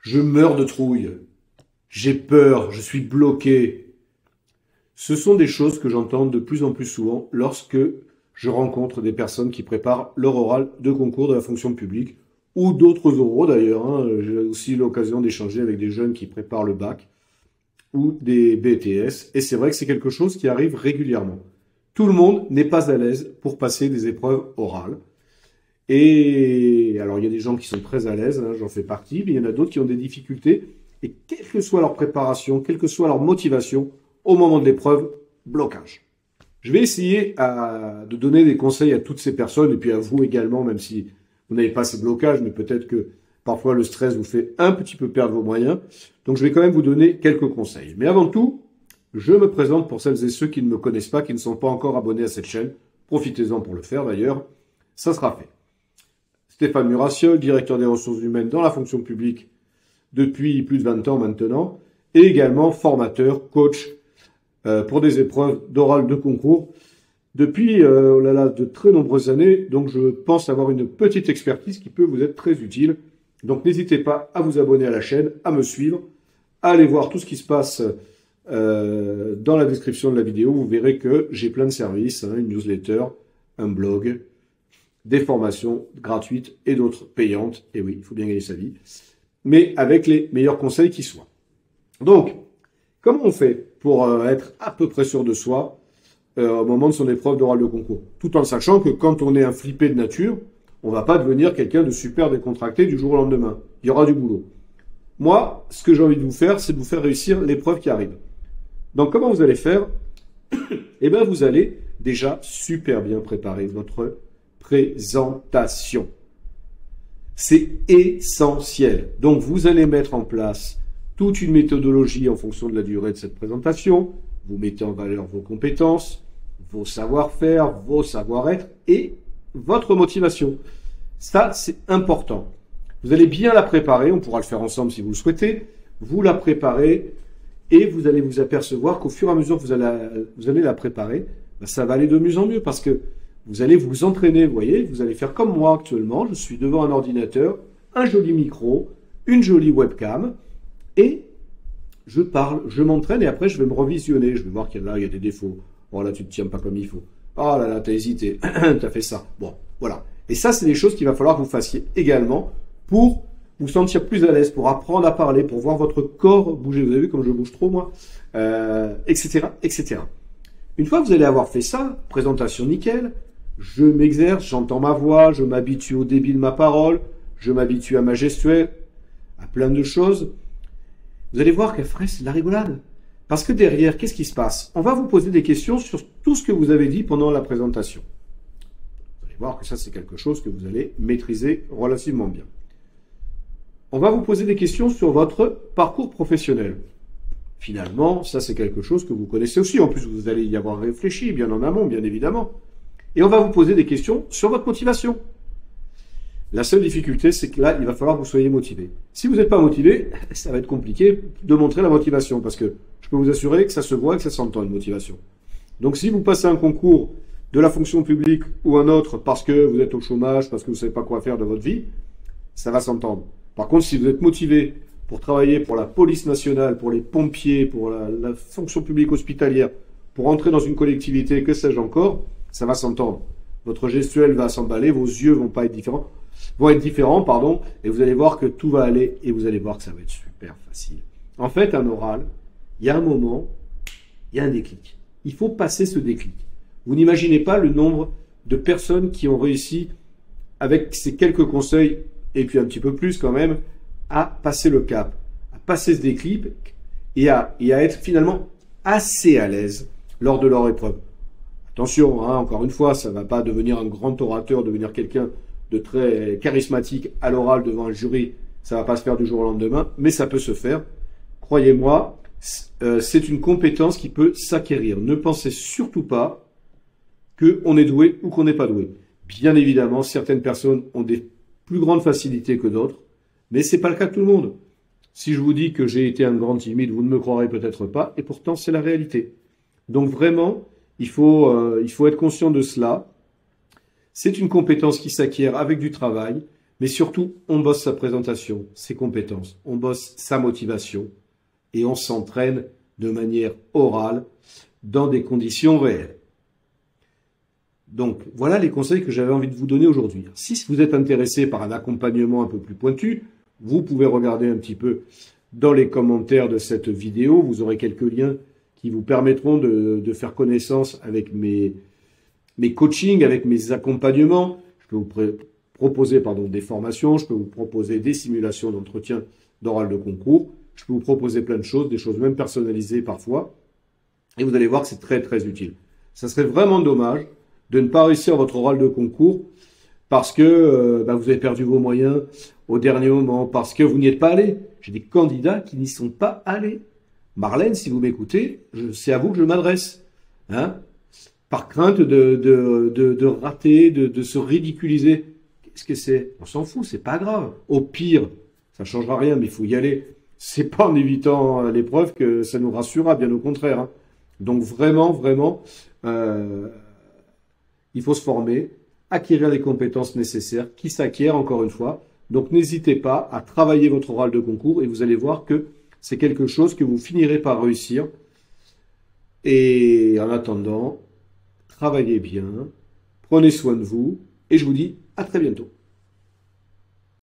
Je meurs de trouille. J'ai peur, je suis bloqué. Ce sont des choses que j'entends de plus en plus souvent lorsque je rencontre des personnes qui préparent leur oral de concours de la fonction publique ou d'autres oraux d'ailleurs. J'ai aussi l'occasion d'échanger avec des jeunes qui préparent le bac ou des BTS. Et c'est vrai que c'est quelque chose qui arrive régulièrement. Tout le monde n'est pas à l'aise pour passer des épreuves orales. Et alors, il y a des gens qui sont très à l'aise, j'en fais partie, mais il y en a d'autres qui ont des difficultés. Et quelle que soit leur préparation, quelle que soit leur motivation, au moment de l'épreuve, blocage. Je vais essayer de donner des conseils à toutes ces personnes, et puis à vous également, même si vous n'avez pas ces blocages, mais peut-être que parfois le stress vous fait un petit peu perdre vos moyens. Donc je vais quand même vous donner quelques conseils. Mais avant tout, je me présente pour celles et ceux qui ne me connaissent pas, qui ne sont pas encore abonnés à cette chaîne. Profitez-en pour le faire d'ailleurs, ça sera fait. Stéphane Murassiol, directeur des ressources humaines dans la fonction publique depuis plus de 20 ans maintenant, et également formateur, coach pour des épreuves d'oral de concours depuis de très nombreuses années. Donc je pense avoir une petite expertise qui peut vous être très utile. Donc n'hésitez pas à vous abonner à la chaîne, à me suivre, à aller voir tout ce qui se passe dans la description de la vidéo. Vous verrez que j'ai plein de services, une newsletter, un blog, des formations gratuites et d'autres payantes. Et oui, il faut bien gagner sa vie, mais avec les meilleurs conseils qui soient. Donc, comment on fait pour être à peu près sûr de soi au moment de son épreuve d'oral de concours? Tout en sachant que quand on est un flippé de nature, on va pas devenir quelqu'un de super décontracté du jour au lendemain. Il y aura du boulot. Moi, ce que j'ai envie de vous faire, c'est de vous faire réussir l'épreuve qui arrive. Donc, comment vous allez faire? Eh bien, vous allez déjà super bien préparer votre présentation. C'est essentiel. Donc, vous allez mettre en place toute une méthodologie en fonction de la durée de cette présentation. Vous mettez en valeur vos compétences, vos savoir-faire, vos savoir-être et votre motivation. Ça, c'est important. Vous allez bien la préparer. On pourra le faire ensemble si vous le souhaitez. Vous la préparez et vous allez vous apercevoir qu'au fur et à mesure que vous allez la préparer, ça va aller de mieux en mieux parce que vous allez vous entraîner, vous voyez, vous allez faire comme moi actuellement. Je suis devant un ordinateur, un joli micro, une jolie webcam et je parle, je m'entraîne et après je vais me revisionner. Je vais voir qu'il y a des défauts. Oh là, tu te tiens pas comme il faut. Oh là là, t'as hésité. T'as fait ça. Bon, voilà. Et ça, c'est des choses qu'il va falloir que vous fassiez également pour vous sentir plus à l'aise, pour apprendre à parler, pour voir votre corps bouger. Vous avez vu comme je bouge trop, moi, etc., etc. Une fois que vous allez avoir fait ça, présentation nickel, je m'exerce, j'entends ma voix, je m'habitue au débit de ma parole, je m'habitue à ma gestuelle, à plein de choses. Vous allez voir qu'après, c'est de la rigolade. Parce que derrière, qu'est-ce qui se passe? On va vous poser des questions sur tout ce que vous avez dit pendant la présentation. Vous allez voir que ça, c'est quelque chose que vous allez maîtriser relativement bien. On va vous poser des questions sur votre parcours professionnel. Finalement, ça, c'est quelque chose que vous connaissez aussi. En plus, vous allez y avoir réfléchi, bien en amont, bien évidemment. Et on va vous poser des questions sur votre motivation. La seule difficulté, c'est que là, il va falloir que vous soyez motivé. Si vous n'êtes pas motivé, ça va être compliqué de montrer la motivation parce que je peux vous assurer que ça se voit et que ça s'entend, une motivation. Donc, si vous passez un concours de la fonction publique ou un autre parce que vous êtes au chômage, parce que vous ne savez pas quoi faire de votre vie, ça va s'entendre. Par contre, si vous êtes motivé pour travailler pour la police nationale, pour les pompiers, pour la fonction publique hospitalière, pour entrer dans une collectivité, que sais-je encore, ça va s'entendre. Votre gestuelle va s'emballer, vos yeux vont être différents, et vous allez voir que tout va aller, et vous allez voir que ça va être super facile. En fait, un oral, il y a un moment, il y a un déclic. Il faut passer ce déclic. Vous n'imaginez pas le nombre de personnes qui ont réussi, avec ces quelques conseils, et puis un petit peu plus quand même, à passer le cap, à passer ce déclic, et à être finalement assez à l'aise lors de leur épreuve. Attention, encore une fois, ça ne va pas devenir un grand orateur, devenir quelqu'un de très charismatique à l'oral devant un jury. Ça ne va pas se faire du jour au lendemain, mais ça peut se faire. Croyez-moi, c'est une compétence qui peut s'acquérir. Ne pensez surtout pas qu'on est doué ou qu'on n'est pas doué. Bien évidemment, certaines personnes ont des plus grandes facilités que d'autres, mais ce n'est pas le cas de tout le monde. Si je vous dis que j'ai été un grand timide, vous ne me croirez peut-être pas, et pourtant c'est la réalité. Donc vraiment, il faut être conscient de cela. C'est une compétence qui s'acquiert avec du travail, Mais surtout, on bosse sa présentation, ses compétences, on bosse sa motivation et on s'entraîne de manière orale dans des conditions réelles. Donc, voilà les conseils que j'avais envie de vous donner aujourd'hui. Si vous êtes intéressé par un accompagnement un peu plus pointu, vous pouvez regarder un petit peu dans les commentaires de cette vidéo. Vous aurez quelques liens qui vous permettront de faire connaissance avec mes coachings, avec mes accompagnements. Je peux vous proposer des formations, je peux vous proposer des simulations d'entretien d'oral de concours, je peux vous proposer plein de choses, des choses même personnalisées parfois. Et vous allez voir que c'est très très utile. Ça serait vraiment dommage de ne pas réussir votre oral de concours parce que vous avez perdu vos moyens au dernier moment, parce que vous n'y êtes pas allé. J'ai des candidats qui n'y sont pas allés. Marlène, si vous m'écoutez, c'est à vous que je m'adresse. Hein, par crainte de rater, de se ridiculiser. Qu'est-ce que c'est? On s'en fout, c'est pas grave. Au pire, ça changera rien, mais il faut y aller. C'est pas en évitant l'épreuve que ça nous rassurera, bien au contraire. Hein. Donc vraiment, vraiment, il faut se former, acquérir les compétences nécessaires, qui s'acquièrent encore une fois. Donc n'hésitez pas à travailler votre oral de concours et vous allez voir que c'est quelque chose que vous finirez par réussir. Et en attendant, travaillez bien, prenez soin de vous et je vous dis à très bientôt.